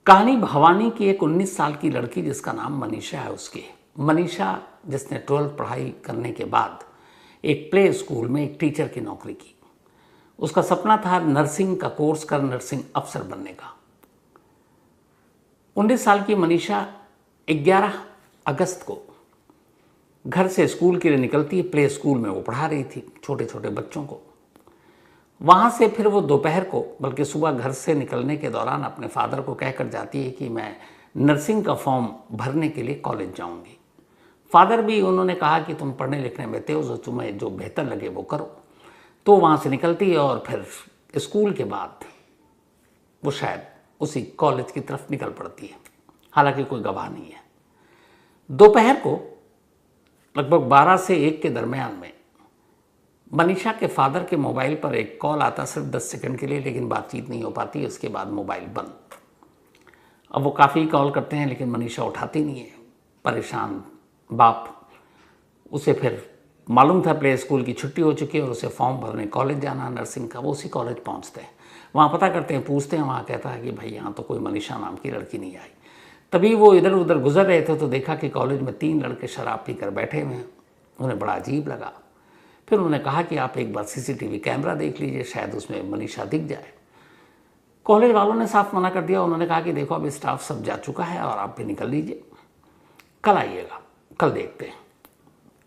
कहानी भवानी की एक 19 साल की लड़की जिसका नाम मनीषा है उसकी। मनीषा जिसने 12th पढ़ाई करने के बाद एक प्ले स्कूल में एक टीचर की नौकरी की। उसका सपना था नर्सिंग का कोर्स कर नर्सिंग अफसर बनने का। 19 साल की मनीषा 11 अगस्त को घर से स्कूल के लिए निकलती है। प्ले स्कूल में वो पढ़ा रही थी छोटे छोटे बच्चों को। वहाँ से फिर वो दोपहर को बल्कि सुबह घर से निकलने के दौरान अपने फादर को कहकर जाती है कि मैं नर्सिंग का फॉर्म भरने के लिए कॉलेज जाऊँगी। फादर भी उन्होंने कहा कि तुम पढ़ने लिखने में तेज हो, तुम्हें जो बेहतर लगे वो करो। तो वहाँ से निकलती है और फिर स्कूल के बाद वो शायद उसी कॉलेज की तरफ निकल पड़ती है। हालांकि कोई गवाह नहीं है। दोपहर को लगभग 12 से 1 के दरमियान में मनीषा के फादर के मोबाइल पर एक कॉल आता, सिर्फ 10 सेकंड के लिए, लेकिन बातचीत नहीं हो पाती। उसके बाद मोबाइल बंद। अब वो काफ़ी कॉल करते हैं लेकिन मनीषा उठाती नहीं है। परेशान बाप, उसे फिर मालूम था प्ले स्कूल की छुट्टी हो चुकी है और उसे फॉर्म भरने कॉलेज जाना नर्सिंग का। वो उसी कॉलेज पहुंचते हैं, वहाँ पता करते हैं, पूछते हैं। वहाँ कहता है कि भाई यहाँ तो कोई मनीषा नाम की लड़की नहीं आई। तभी वो इधर उधर गुजर रहे थे तो देखा कि कॉलेज में 3 लड़के शराब पीकर बैठे हुए हैं। उन्हें बड़ा अजीब लगा। फिर उन्होंने कहा कि आप एक बार CCTV कैमरा देख लीजिए, शायद उसमें मनीषा दिख जाए। कॉलेज वालों ने साफ मना कर दिया। उन्होंने कहा कि देखो अब स्टाफ सब जा चुका है और आप भी निकल लीजिए, कल आइएगा, कल देखते हैं।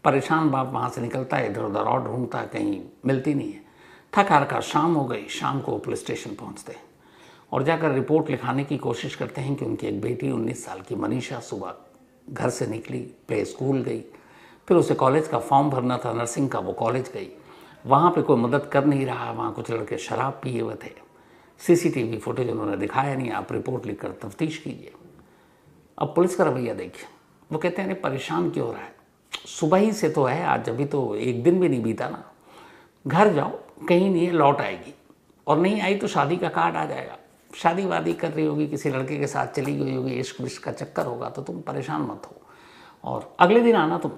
परेशान बाप वहाँ से निकलता है, इधर उधर और ढूंढता है, कहीं मिलती नहीं है। थक हार कर शाम हो गई। शाम को पुलिस स्टेशन पहुँचते हैं और जाकर रिपोर्ट लिखाने की कोशिश करते हैं कि उनकी एक बेटी 19 साल की मनीषा सुबह घर से निकली, प्ले स्कूल गई, फिर उसे कॉलेज का फॉर्म भरना था नर्सिंग का, वो कॉलेज गई। वहाँ पे कोई मदद कर नहीं रहा। वहाँ कुछ लड़के शराब पिए हुए थे। CCTV फुटेज उन्होंने दिखाया नहीं। आप रिपोर्ट लिखकर तफ्तीश कीजिए। अब पुलिस का रवैया देखिए। वो कहते हैं अरे परेशान क्यों हो रहा है, सुबह ही से तो है, आज अभी तो एक दिन भी नहीं बीता ना। घर जाओ, कहीं नहीं है, लौट आएगी, और नहीं आई तो शादी का कार्ड आ जाएगा। शादी वादी कर रही होगी, किसी लड़के के साथ चली गई होगी, इश्क विश्क का चक्कर होगा, तो तुम परेशान मत हो और अगले दिन आना। तुम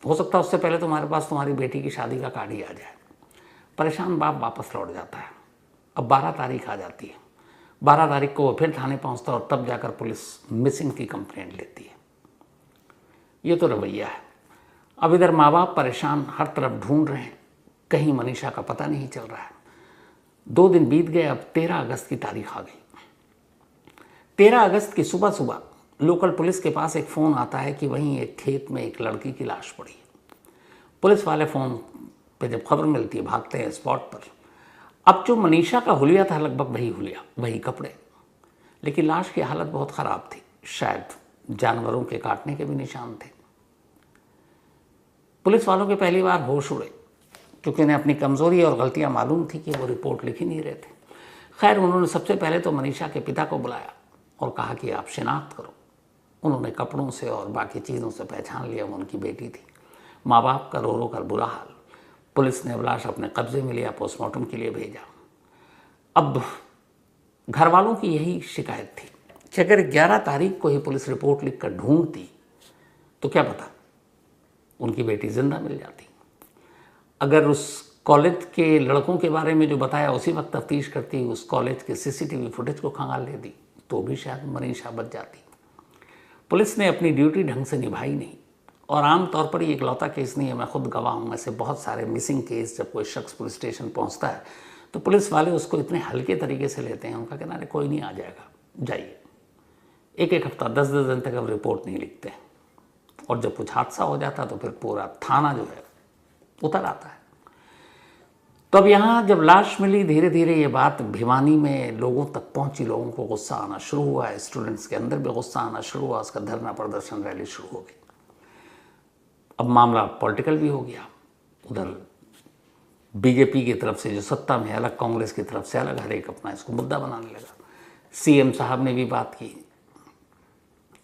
हो सकता है उससे पहले तुम्हारे पास तुम्हारी बेटी की शादी का कार्ड ही आ जाए। परेशान बाप वापस लौट जाता है। अब 12 तारीख आ जाती है। 12 तारीख को वो फिर थाने पहुंचता है और तब जाकर पुलिस मिसिंग की कंप्लेंट लेती है। ये तो रवैया है। अब इधर माँ बाप परेशान, हर तरफ ढूंढ रहे हैं, कहीं मनीषा का पता नहीं चल रहा है। 2 दिन बीत गए। अब 13 अगस्त की तारीख आ गई। 13 अगस्त की सुबह सुबह लोकल पुलिस के पास एक फ़ोन आता है कि वहीं एक खेत में एक लड़की की लाश पड़ी है। पुलिस वाले फ़ोन पे जब खबर मिलती है भागते हैं स्पॉट पर। अब जो मनीषा का हुलिया था लगभग वही हुलिया, वही कपड़े, लेकिन लाश की हालत बहुत ख़राब थी। शायद जानवरों के काटने के भी निशान थे। पुलिस वालों के पहली बार होश उड़े, क्योंकि उन्हें अपनी कमज़ोरी और गलतियां मालूम थी कि वो रिपोर्ट लिख ही नहीं रहे थे। खैर, उन्होंने सबसे पहले तो मनीषा के पिता को बुलाया और कहा कि आप शिनाख्त करो। उन्होंने कपड़ों से और बाकी चीज़ों से पहचान लिया वो उनकी बेटी थी। माँ बाप का रो रो कर बुरा हाल। पुलिस ने लाश अपने कब्जे में लिया, पोस्टमार्टम के लिए भेजा। अब घर वालों की यही शिकायत थी कि अगर 11 तारीख को ही पुलिस रिपोर्ट लिख कर ढूंढती तो क्या पता उनकी बेटी जिंदा मिल जाती। अगर उस कॉलेज के लड़कों के बारे में जो बताया उसी वक्त तफ्तीश करती, उस कॉलेज के CCTV फुटेज को खंगाल लेती, तो भी शायद मनीषा बच जाती। पुलिस ने अपनी ड्यूटी ढंग से निभाई नहीं। और आमतौर पर ये इकलौता केस नहीं है, मैं खुद गवाह हूँ। ऐसे बहुत सारे मिसिंग केस, जब कोई शख्स पुलिस स्टेशन पहुँचता है तो पुलिस वाले उसको इतने हल्के तरीके से लेते हैं। उनका कहना है कोई नहीं, आ जाएगा, जाइए। एक हफ्ता 10-10 दिन तक अब रिपोर्ट नहीं लिखते। और जब कुछ हादसा हो जाता तो फिर पूरा थाना जो है उतर आता है। तो अब यहाँ जब लाश मिली, धीरे धीरे ये बात भिवानी में लोगों तक पहुंची। लोगों को गुस्सा आना शुरू हुआ है, स्टूडेंट्स के अंदर भी गुस्सा आना शुरू हुआ। उसका धरना प्रदर्शन रैली शुरू हो गई। अब मामला पॉलिटिकल भी हो गया। उधर BJP की तरफ से जो सत्ता में अलग, कांग्रेस की तरफ से अलग, हर एक अपना इसको मुद्दा बनाने लगा। CM साहब ने भी बात की,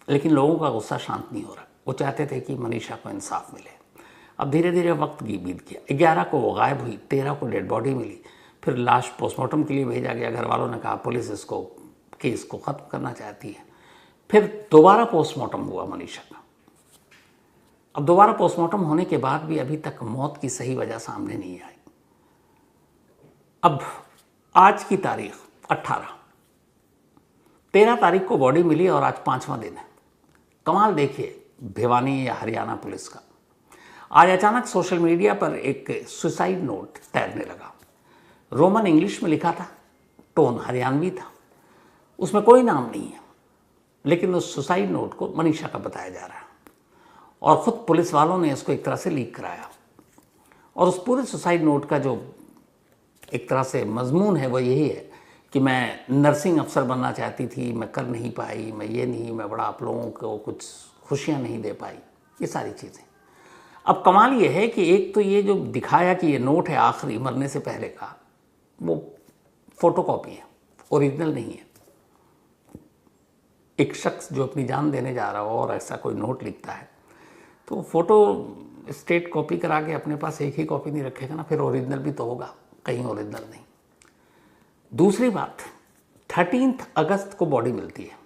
लेकिन लोगों का गुस्सा शांत नहीं हो रहा। वो चाहते थे कि मनीषा को इंसाफ मिले। अब धीरे धीरे वक्त बीत गया। 11 को वो गायब हुई, 13 को डेड बॉडी मिली, फिर लाश पोस्टमार्टम के लिए भेजा गया। घर वालों ने कहा पुलिस इसको केस को ख़त्म करना चाहती है। फिर दोबारा पोस्टमार्टम हुआ मनीषा का। अब दोबारा पोस्टमार्टम होने के बाद भी अभी तक मौत की सही वजह सामने नहीं आई। अब आज की तारीख 18, 13 तारीख को बॉडी मिली और आज 5वां दिन है। कमाल देखिए भिवानी या हरियाणा पुलिस का। आज अचानक सोशल मीडिया पर एक सुसाइड नोट तैरने लगा। रोमन इंग्लिश में लिखा था, टोन हरियाणवी था, उसमें कोई नाम नहीं है, लेकिन उस सुसाइड नोट को मनीषा का बताया जा रहा है और ख़ुद पुलिस वालों ने इसको एक तरह से लीक कराया। और उस पूरे सुसाइड नोट का जो एक तरह से मजमून है वो यही है कि मैं नर्सिंग अफसर बनना चाहती थी, मैं कर नहीं पाई, मैं ये नहीं, मैं बड़ा आप लोगों को कुछ खुशियाँ नहीं दे पाई, ये सारी चीज़ें। अब कमाल ये है कि एक तो ये जो दिखाया कि ये नोट है आखिरी मरने से पहले का, वो फोटोकॉपी है, ओरिजिनल नहीं है। एक शख्स जो अपनी जान देने जा रहा हो और ऐसा कोई नोट लिखता है तो फोटो स्टेट कॉपी करा के अपने पास एक ही कॉपी नहीं रखेगा ना, फिर ओरिजिनल भी तो होगा, कहीं ओरिजिनल नहीं। दूसरी बात, 13 अगस्त को बॉडी मिलती है,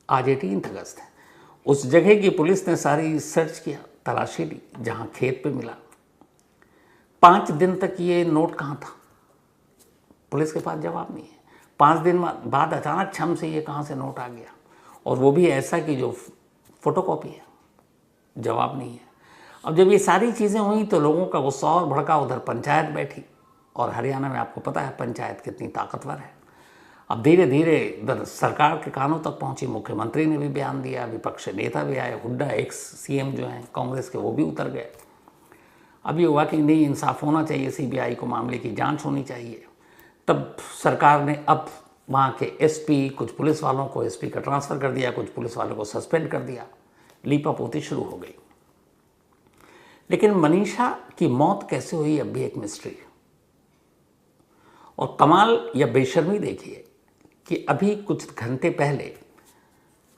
आज 18 अगस्त है। उस जगह की पुलिस ने सारी सर्च किया, तलाशी ली जहां खेत पे मिला। 5 दिन तक ये नोट कहाँ था, पुलिस के पास जवाब नहीं है। 5 दिन बाद अचानक छम से ये कहाँ से नोट आ गया, और वो भी ऐसा कि जो फोटोकॉपी है, जवाब नहीं है। अब जब ये सारी चीज़ें हुई तो लोगों का गुस्सा और भड़का। उधर पंचायत बैठी, और हरियाणा में आपको पता है पंचायत कितनी ताकतवर है। अब धीरे धीरे इधर सरकार के कानों तक पहुंची, मुख्यमंत्री ने भी बयान दिया, विपक्ष नेता भी आए, हुड्डा एक्स सीएम जो हैं कांग्रेस के वो भी उतर गए। अब ये हुआ कि नहीं, इंसाफ होना चाहिए, सीबीआई को मामले की जांच होनी चाहिए। तब सरकार ने अब वहाँ के एसपी, कुछ पुलिस वालों को एसपी का ट्रांसफ़र कर दिया, कुछ पुलिस वालों को सस्पेंड कर दिया, लीपापोती शुरू हो गई। लेकिन मनीषा की मौत कैसे हुई अब भी एक मिस्ट्री है। और कमाल या बेशर्मी देखिए कि अभी कुछ घंटे पहले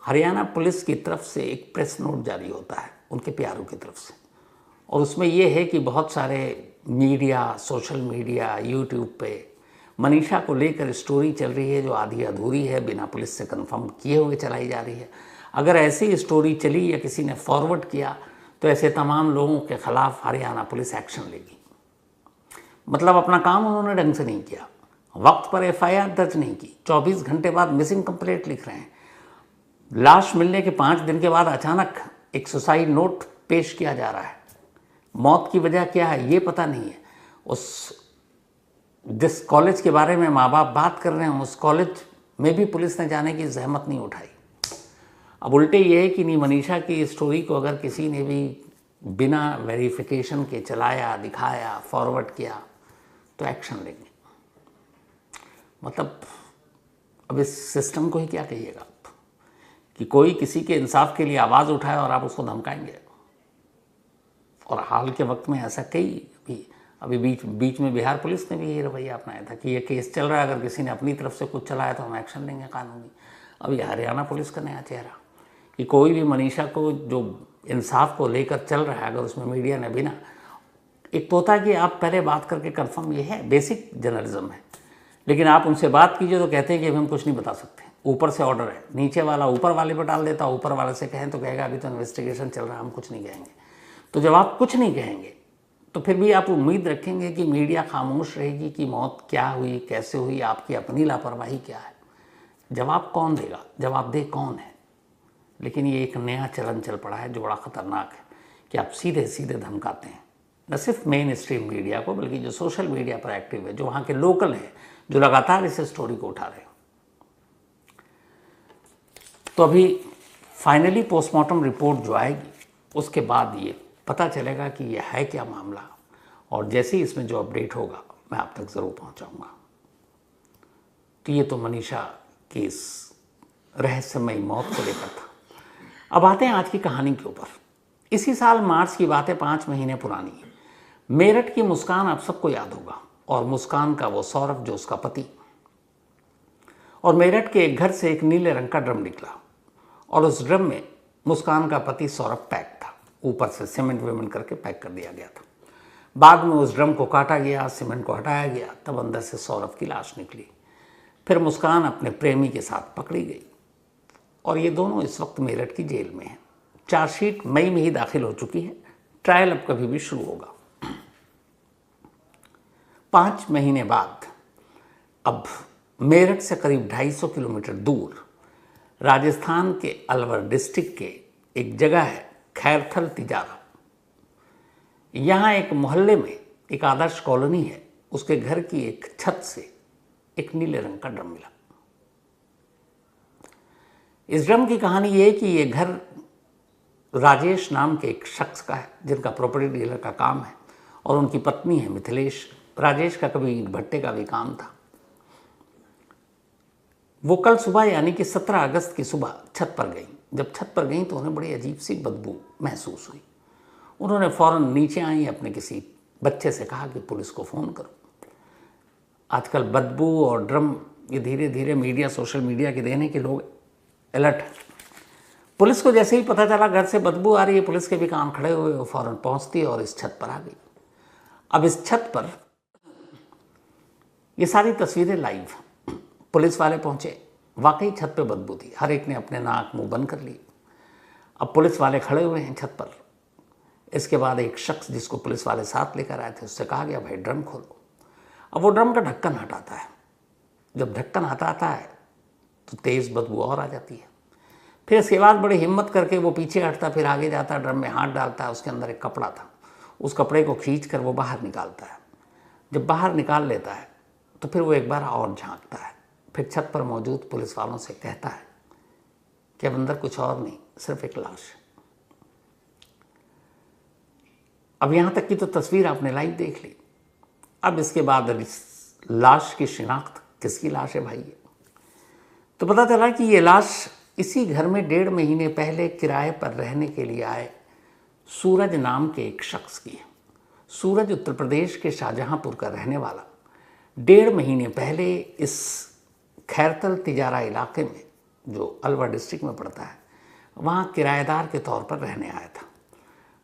हरियाणा पुलिस की तरफ से एक प्रेस नोट जारी होता है उनके प्यारों की तरफ से, और उसमें यह है कि बहुत सारे मीडिया, सोशल मीडिया, यूट्यूब पे मनीषा को लेकर स्टोरी चल रही है जो आधी अधूरी है, बिना पुलिस से कंफर्म किए हुए चलाई जा रही है। अगर ऐसी स्टोरी चली या किसी ने फॉरवर्ड किया तो ऐसे तमाम लोगों के खिलाफ हरियाणा पुलिस एक्शन लेगी। मतलब अपना काम उन्होंने ढंग से नहीं किया, वक्त पर एफआईआर दर्ज नहीं की, 24 घंटे बाद मिसिंग कंप्लेंट लिख रहे हैं, लाश मिलने के 5 दिन के बाद अचानक एक सुसाइड नोट पेश किया जा रहा है। मौत की वजह क्या है ये पता नहीं है। उस जिस कॉलेज के बारे में माँ बाप बात कर रहे हैं उस कॉलेज में भी पुलिस ने जाने की जहमत नहीं उठाई। अब उल्टे ये है कि नहीं, मनीषा की स्टोरी को अगर किसी ने भी बिना वेरिफिकेशन के चलाया, दिखाया, फॉरवर्ड किया तो एक्शन लेंगे। मतलब अब इस सिस्टम को ही क्या कहिएगा आप, कि कोई किसी के इंसाफ के लिए आवाज़ उठाए और आप उसको धमकाएंगे। और हाल के वक्त में ऐसा कई अभी बीच में बिहार पुलिस ने भी ये रवैया अपनाया था कि ये केस चल रहा है, अगर किसी ने अपनी तरफ से कुछ चलाया तो हम एक्शन लेंगे कानूनी। अब ये हरियाणा पुलिस का नया चेहरा कि कोई भी मनीषा को जो इंसाफ को लेकर चल रहा है, अगर उसमें मीडिया ने बिना, एक तो होता है कि आप पहले बात करके कंफर्म, ये है बेसिक जर्नलिज्म है, लेकिन आप उनसे बात कीजिए तो कहते हैं कि हम कुछ नहीं बता सकते, ऊपर से ऑर्डर है, नीचे वाला ऊपर वाले पर डाल देता, ऊपर वाले से कहें तो कहेगा अभी तो इन्वेस्टिगेशन चल रहा है, हम कुछ नहीं कहेंगे। तो जब आप कुछ नहीं कहेंगे तो फिर भी आप उम्मीद रखेंगे कि मीडिया खामोश रहेगी कि मौत क्या हुई, कैसे हुई, आपकी अपनी लापरवाही क्या है। जवाब कौन देगा, जवाबदेह कौन है। लेकिन ये एक नया चलन चल पड़ा है जो बड़ा ख़तरनाक है कि आप सीधे सीधे धमकाते हैं, न सिर्फ मेन स्ट्रीम मीडिया को बल्कि जो सोशल मीडिया पर एक्टिव है, जो वहाँ के लोकल हैं, जो लगातार इस स्टोरी को उठा रहे हैं। तो अभी फाइनली पोस्टमार्टम रिपोर्ट जो आएगी उसके बाद ये पता चलेगा कि यह है क्या मामला, और जैसे ही इसमें जो अपडेट होगा मैं आप तक ज़रूर पहुंचाऊंगा। तो ये तो मनीषा की इस रहस्यमयी मौत को लेकर था। अब आते हैं आज की कहानी के ऊपर। इसी साल मार्च की बात है, 5 महीने पुरानी है। मेरठ की मुस्कान आप सबको याद होगा, और मुस्कान का वो सौरभ जो उसका पति। और मेरठ के एक घर से एक नीले रंग का ड्रम निकला, और उस ड्रम में मुस्कान का पति सौरभ पैक था, ऊपर से सीमेंट वेमेंट करके पैक कर दिया गया था। बाद में उस ड्रम को काटा गया, सीमेंट को हटाया गया, तब अंदर से सौरभ की लाश निकली। फिर मुस्कान अपने प्रेमी के साथ पकड़ी गई, और ये दोनों इस वक्त मेरठ की जेल में हैं। चार्जशीट मई में ही दाखिल हो चुकी है, ट्रायल अब कभी भी शुरू होगा। 5 महीने बाद अब मेरठ से करीब 250 किलोमीटर दूर राजस्थान के अलवर डिस्ट्रिक्ट के एक जगह है खैरथल तिजारा। यहाँ एक मोहल्ले में एक आदर्श कॉलोनी है, उसके घर की एक छत से एक नीले रंग का ड्रम मिला। इस ड्रम की कहानी ये है कि ये घर राजेश नाम के एक शख्स का है, जिनका प्रॉपर्टी डीलर का काम है, और उनकी पत्नी है मिथिलेश। राजेश का कभी ईंट भट्टे का भी काम था। वो कल सुबह यानी कि 17 अगस्त की सुबह छत पर गई। जब छत पर गई तो उन्हें बड़ी अजीब सी बदबू महसूस हुई। उन्होंने फौरन नीचे आई अपने किसी बच्चे से कहा कि पुलिस को फ़ोन करो। आजकल बदबू और ड्रम ये धीरे धीरे मीडिया, सोशल मीडिया के देने के लोग अलर्ट हैं। पुलिस को जैसे ही पता चला घर से बदबू आ रही है, पुलिस के भी कान खड़े हुए, वो फौरन पहुंचती और इस छत पर आ गई। अब इस छत पर ये सारी तस्वीरें लाइव। पुलिस वाले पहुंचे, वाकई छत पे बदबू थी। हर एक ने अपने नाक मुंह बंद कर लिए। अब पुलिस वाले खड़े हुए हैं छत पर। इसके बाद एक शख्स जिसको पुलिस वाले साथ लेकर आए थे, उससे कहा गया भाई ड्रम खोलो। अब वो ड्रम का ढक्कन हटाता है। जब ढक्कन हटाता है तो तेज़ बदबू और आ जाती है। फिर इसके बाद बड़ी हिम्मत करके वो पीछे हटता, फिर आगे जाता, ड्रम में हाथ डालता है। उसके अंदर एक कपड़ा था, उस कपड़े को खींच कर वो बाहर निकालता है। जब बाहर निकाल लेता है तो फिर वो एक बार और झांकता है। फिर छत पर मौजूद पुलिस वालों से कहता है कि अब अंदर कुछ और नहीं, सिर्फ एक लाश। अब यहाँ तक की तो तस्वीर आपने लाइव देख ली। अब इसके बाद लाश की शिनाख्त, किसकी लाश है भाई ये? तो पता चला कि ये लाश इसी घर में 1.5 महीने पहले किराए पर रहने के लिए आए सूरज नाम के एक शख्स की है। सूरज उत्तर प्रदेश के शाहजहांपुर का रहने वाला 1.5 महीने पहले इस खैरथल तिजारा इलाके में, जो अलवर डिस्ट्रिक्ट में पड़ता है, वहाँ किराएदार के तौर पर रहने आया था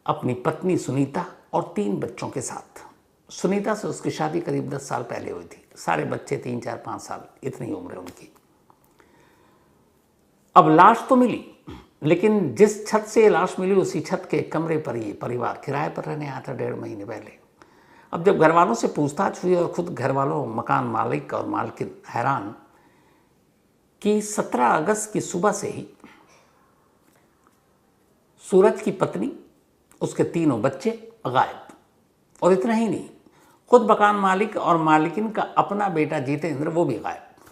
अपनी पत्नी सुनीता और 3 बच्चों के साथ। सुनीता से उसकी शादी करीब 10 साल पहले हुई थी। सारे बच्चे 3, 4, 5 साल, इतनी उम्र है उनकी। अब लाश तो मिली, लेकिन जिस छत से ये लाश मिली उसी छत के कमरे पर ये परिवार किराए पर रहने आया था 1.5 महीने पहले। अब जब घर वालों से पूछताछ हुई और खुद घर वालों, मकान मालिक और मालकिन हैरान कि 17 अगस्त की सुबह से ही सूरज की पत्नी, उसके 3 बच्चे गायब। और इतना ही नहीं, खुद मकान मालिक और मालिकिन का अपना बेटा जितेंद्र, वो भी गायब।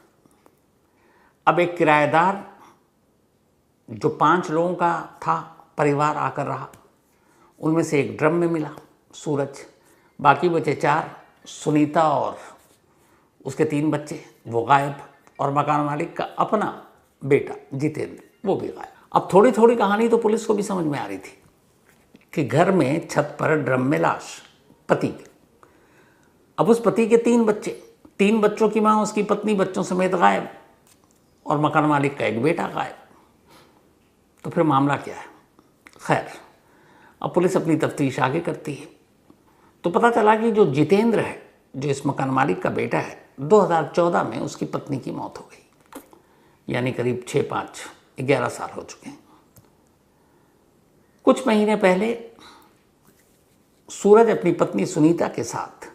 अब एक किराएदार जो 5 लोगों का था परिवार आकर रहा, उनमें से एक ड्रम में मिला सूरज। बाकी बचे 4, सुनीता और उसके 3 बच्चे, वो गायब। और मकान मालिक का अपना बेटा जितेंद्र, वो भी गायब। अब थोड़ी थोड़ी कहानी तो पुलिस को भी समझ में आ रही थी कि घर में छत पर ड्रम में लाश पति की। अब उस पति के 3 बच्चे, 3 बच्चों की माँ, उसकी पत्नी बच्चों समेत गायब, और मकान मालिक का एक बेटा गायब। तो फिर मामला क्या है? खैर, अब पुलिस अपनी तफ्तीश आगे करती है। तो पता चला कि जो जितेंद्र है, जो इस मकान मालिक का बेटा है, 2014 में उसकी पत्नी की मौत हो गई, यानी करीब 6, 5, 11 साल हो चुके हैं। कुछ महीने पहले सूरज अपनी पत्नी सुनीता के साथ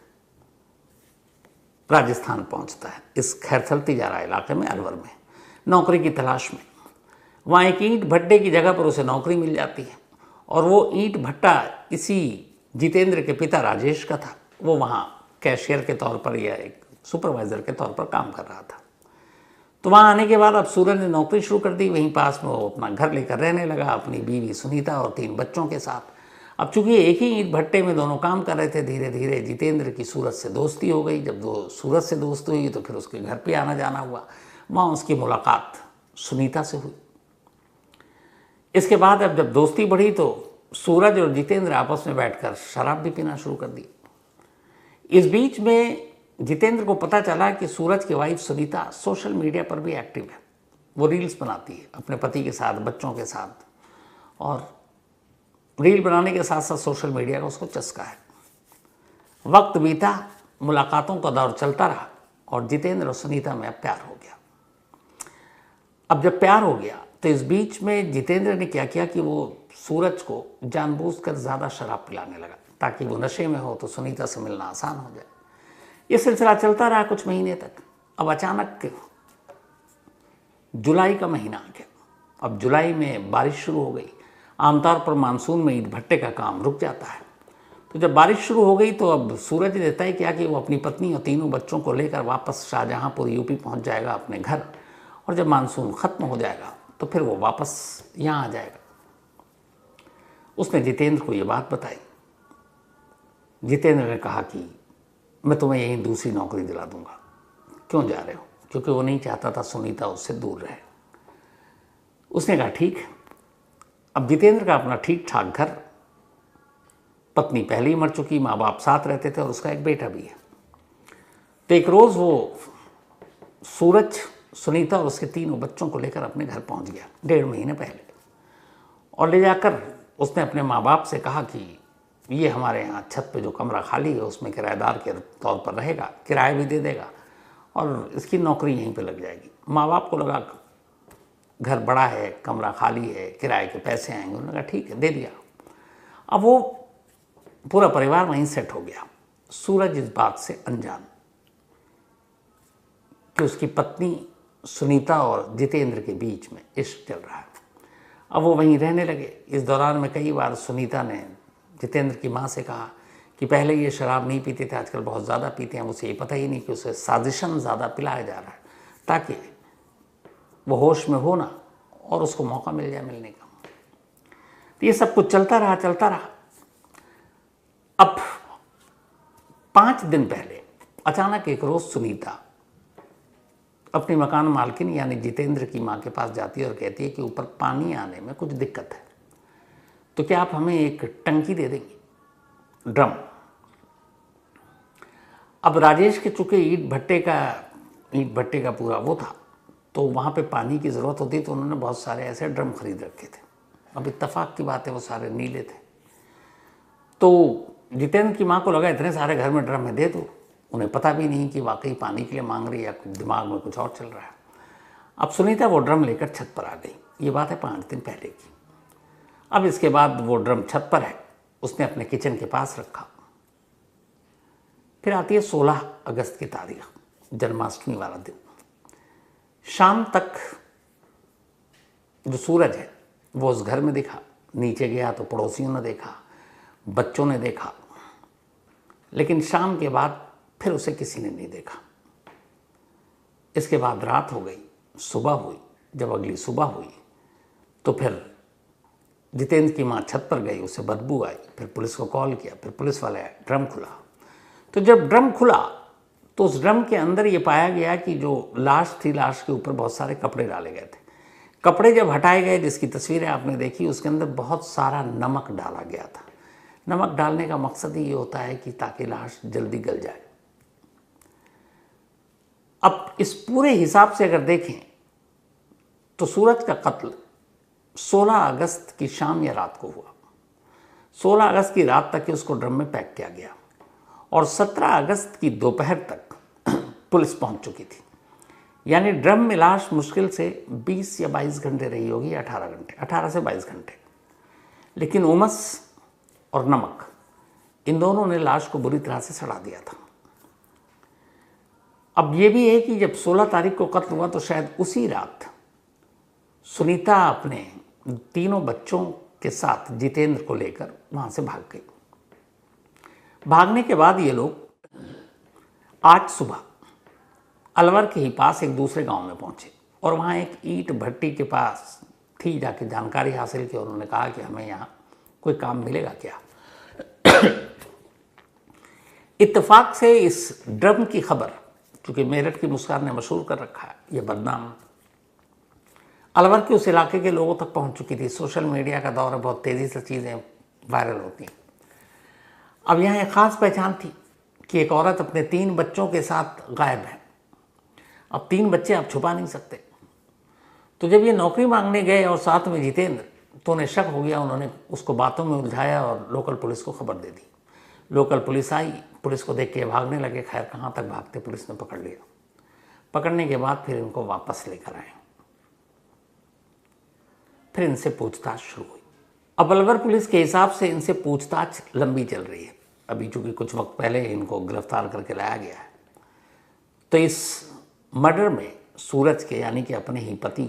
राजस्थान पहुंचता है, इस खैरथल तिजारा इलाके में, अलवर में, नौकरी की तलाश में। वहाँ एक ईंट भट्टे की जगह पर उसे नौकरी मिल जाती है, और वो ईंट भट्टा इसी जितेंद्र के पिता राजेश का था। वो वहाँ कैशियर के तौर पर या एक सुपरवाइज़र के तौर पर काम कर रहा था। तो वहाँ आने के बाद अब सूरज ने नौकरी शुरू कर दी। वहीं पास में वो अपना घर लेकर रहने लगा अपनी बीवी सुनीता और 3 बच्चों के साथ। अब चूंकि एक ही ईंट भट्टे में दोनों काम कर रहे थे, धीरे धीरे जितेंद्र की सूरज से दोस्ती हो गई। जब वो सूरज से दोस्ती हुई तो फिर उसके घर पे आना जाना हुआ। वहाँ उसकी मुलाकात सुनीता से हुई। इसके बाद अब जब दोस्ती बढ़ी तो सूरज और जितेंद्र आपस में बैठकर शराब भी पीना शुरू कर दी। इस बीच में जितेंद्र को पता चला कि सूरज की वाइफ सुनीता सोशल मीडिया पर भी एक्टिव है। वो रील्स बनाती है अपने पति के साथ, बच्चों के साथ, और रील बनाने के साथ साथ सोशल मीडिया का उसको चस्का है। वक्त बीता, मुलाकातों का दौर चलता रहा, और जितेंद्र और सुनीता में अब प्यार हो गया। अब जब प्यार हो गया तो इस बीच में जितेंद्र ने क्या किया कि वो सूरज को जानबूझकर ज़्यादा शराब पिलाने लगा, ताकि वो नशे में हो तो सुनीता से मिलना आसान हो जाए। ये सिलसिला चलता रहा कुछ महीने तक। अब अचानक जुलाई का महीना आ गया। अब जुलाई में बारिश शुरू हो गई। आमतौर पर मानसून में ईंट भट्टे का काम रुक जाता है। तो जब बारिश शुरू हो गई तो अब सूरज ने तय किया कि वो अपनी पत्नी और तीनों बच्चों को लेकर वापस शाहजहांपुर यूपी पहुंच जाएगा अपने घर, और जब मानसून ख़त्म हो जाएगा तो फिर वो वापस यहाँ आ जाएगा। उसने जितेंद्र को ये बात बताई। जितेंद्र ने कहा कि मैं तुम्हें यहीं दूसरी नौकरी दिला दूंगा, क्यों जा रहे हो? क्योंकि वो नहीं चाहता था सुनीता उससे दूर रहे। उसने कहा ठीक है। अब जितेंद्र का अपना ठीक ठाक घर, पत्नी पहले ही मर चुकी, माँ बाप साथ रहते थे और उसका एक बेटा भी है। तो एक रोज़ वो सूरज, सुनीता और उसके तीनों बच्चों को लेकर अपने घर पहुंच गया 1.5 महीने पहले, और ले जाकर उसने अपने माँ बाप से कहा कि ये हमारे यहाँ छत पे जो कमरा खाली है उसमें किराएदार के तौर पर रहेगा, किराया भी दे देगा और इसकी नौकरी यहीं पे लग जाएगी। माँ बाप को लगा घर बड़ा है, कमरा खाली है, किराए के पैसे आएंगे। उन्होंने कहा ठीक है, दे दिया। अब वो पूरा परिवार वहीं सेट हो गया। सूरज इस बात से अनजान कि उसकी पत्नी सुनीता और जितेंद्र के बीच में इश्क चल रहा है। अब वो वहीं रहने लगे। इस दौरान में कई बार सुनीता ने जितेंद्र की माँ से कहा कि पहले ये शराब नहीं पीते थे, आजकल बहुत ज़्यादा पीते हैं। उसे ये पता ही नहीं कि उसे साजिशन ज़्यादा पिलाया जा रहा है ताकि वो होश में हो ना और उसको मौका मिल जाए मिलने का। तो ये सब कुछ चलता रहा। अब 5 दिन पहले अचानक एक रोज़ सुनीता अपनी मकान मालकिन यानी जितेंद्र की माँ के पास जाती है और कहती है कि ऊपर पानी आने में कुछ दिक्कत है, तो क्या आप हमें एक टंकी दे देंगी, ड्रम। अब राजेश के चूँकि ईंट भट्टे का पूरा वो था, तो वहाँ पे पानी की ज़रूरत होती, तो उन्होंने बहुत सारे ऐसे ड्रम खरीद रखे थे। अब इत्तेफाक की बात है वो सारे नीले थे। तो जितेंद्र की माँ को लगा इतने सारे घर में ड्रम है, दे दो। उन्हें पता भी नहीं कि वाकई पानी के लिए मांग रही है या दिमाग में कुछ और चल रहा है। अब सुनीता वो ड्रम लेकर छत पर आ गई। ये बात है 5 दिन पहले की। अब इसके बाद वो ड्रम छत पर है, उसने अपने किचन के पास रखा। फिर आती है 16 अगस्त की तारीख, जन्माष्टमी वाला दिन। शाम तक जो सूरज है वो उस घर में दिखा। नीचे गया तो पड़ोसियों ने देखा, बच्चों ने देखा, लेकिन शाम के बाद फिर उसे किसी ने नहीं देखा। इसके बाद रात हो गई, सुबह हुई। जब अगली सुबह हुई तो फिर जितेंद्र की माँ छत पर गई, उसे बदबू आई। फिर पुलिस को कॉल किया, फिर पुलिस वाले आए, ड्रम खुला। तो जब ड्रम खुला तो उस ड्रम के अंदर ये पाया गया कि जो लाश थी, लाश के ऊपर बहुत सारे कपड़े डाले गए थे। कपड़े जब हटाए गए, जिसकी तस्वीरें आपने देखी, उसके अंदर बहुत सारा नमक डाला गया था। नमक डालने का मकसद ही ये होता है कि ताकि लाश जल्दी गल जाए। अब इस पूरे हिसाब से अगर देखें तो सूरज का कत्ल 16 अगस्त की शाम या रात को हुआ। 16 अगस्त की रात तक उसको ड्रम में पैक किया गया और 17 अगस्त की दोपहर तक पुलिस पहुंच चुकी थी। यानी ड्रम में लाश मुश्किल से 20 या 22 घंटे रही होगी, 18 घंटे, 18 से 22 घंटे। लेकिन उमस और नमक, इन दोनों ने लाश को बुरी तरह से सड़ा दिया था। अब ये भी है कि जब 16 तारीख को कत्ल हुआ तो शायद उसी रात सुनीता अपने तीनों बच्चों के साथ जितेंद्र को लेकर वहाँ से भाग गई। भागने के बाद ये लोग आज सुबह अलवर के ही पास एक दूसरे गांव में पहुंचे और वहाँ एक ईंट भट्टी के पास थी, जाके जानकारी हासिल की। उन्होंने कहा कि हमें यहाँ कोई काम मिलेगा क्या। इत्तेफाक से इस ड्रम की खबर, क्योंकि मेरठ की मुस्कान ने मशहूर कर रखा है, ये बदनाम अलवर के उस इलाके के लोगों तक पहुंच चुकी थी। सोशल मीडिया का दौर है, बहुत तेज़ी से चीज़ें वायरल होती हैं। अब यहाँ एक ख़ास पहचान थी कि एक औरत अपने 3 बच्चों के साथ गायब है। अब 3 बच्चे आप छुपा नहीं सकते। तो जब ये नौकरी मांगने गए और साथ में जितेंद्र, तो उन्हें शक हो गया। उन्होंने उसको बातों में उलझाया और लोकल पुलिस को खबर दे दी। लोकल पुलिस आई, पुलिस को देख के भागने लगे। खैर कहाँ तक भागते, पुलिस ने पकड़ लिया। पकड़ने के बाद फिर इनको वापस लेकर आए। फिर इनसे पूछताछ शुरू हुई। अब अलवर पुलिस के हिसाब से इनसे पूछताछ लंबी चल रही है। अभी चूँकि कुछ वक्त पहले इनको गिरफ्तार करके लाया गया है। तो इस मर्डर में सूरज के, यानी कि अपने ही पति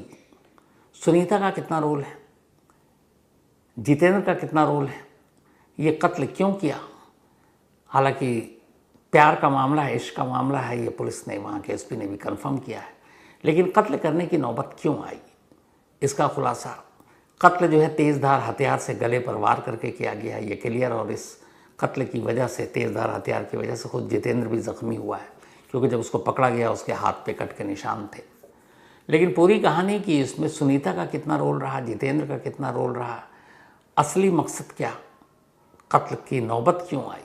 सुनीता का कितना रोल है, जितेंद्र का कितना रोल है, ये कत्ल क्यों किया। हालांकि प्यार का मामला है, इश्क का मामला है, ये पुलिस ने, वहाँ के एसपी ने भी कंफर्म किया है, लेकिन कत्ल करने की नौबत क्यों आई, इसका खुलासा, कत्ल जो है तेज़धार हथियार से गले पर वार करके किया गया है, ये क्लियर। और इस कत्ल की वजह से, तेज़धार हथियार की वजह से खुद जितेंद्र भी ज़ख्मी हुआ है, क्योंकि जब उसको पकड़ा गया उसके हाथ पे कट के निशान थे। लेकिन पूरी कहानी की इसमें सुनीता का कितना रोल रहा, जितेंद्र का कितना रोल रहा, असली मकसद क्या, कत्ल की नौबत क्यों आई,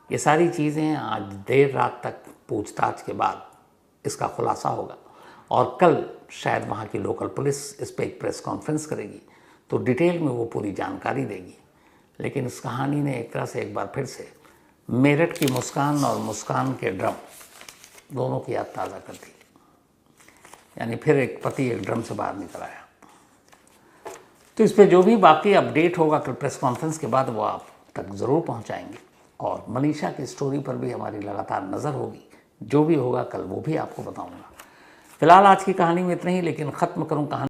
ये सारी चीज़ें आज देर रात तक पूछताछ के बाद इसका खुलासा होगा। और कल शायद वहाँ की लोकल पुलिस इस पर एक प्रेस कॉन्फ्रेंस करेगी, तो डिटेल में वो पूरी जानकारी देगी। लेकिन इस कहानी ने एक तरह से एक बार फिर से मेरठ की मुस्कान और मुस्कान के ड्रम दोनों की याद ताज़ा कर दी। यानी फिर एक पति एक ड्रम से बाहर निकल आया। तो इस पर जो भी बाकी अपडेट होगा कल प्रेस कॉन्फ्रेंस के बाद वो आप तक ज़रूर पहुंचाएंगे। और मनीषा की स्टोरी पर भी हमारी लगातार नज़र होगी, जो भी होगा कल वो भी आपको बताऊंगा। फिलहाल आज की कहानी में इतना ही, लेकिन ख़त्म करूं कहानी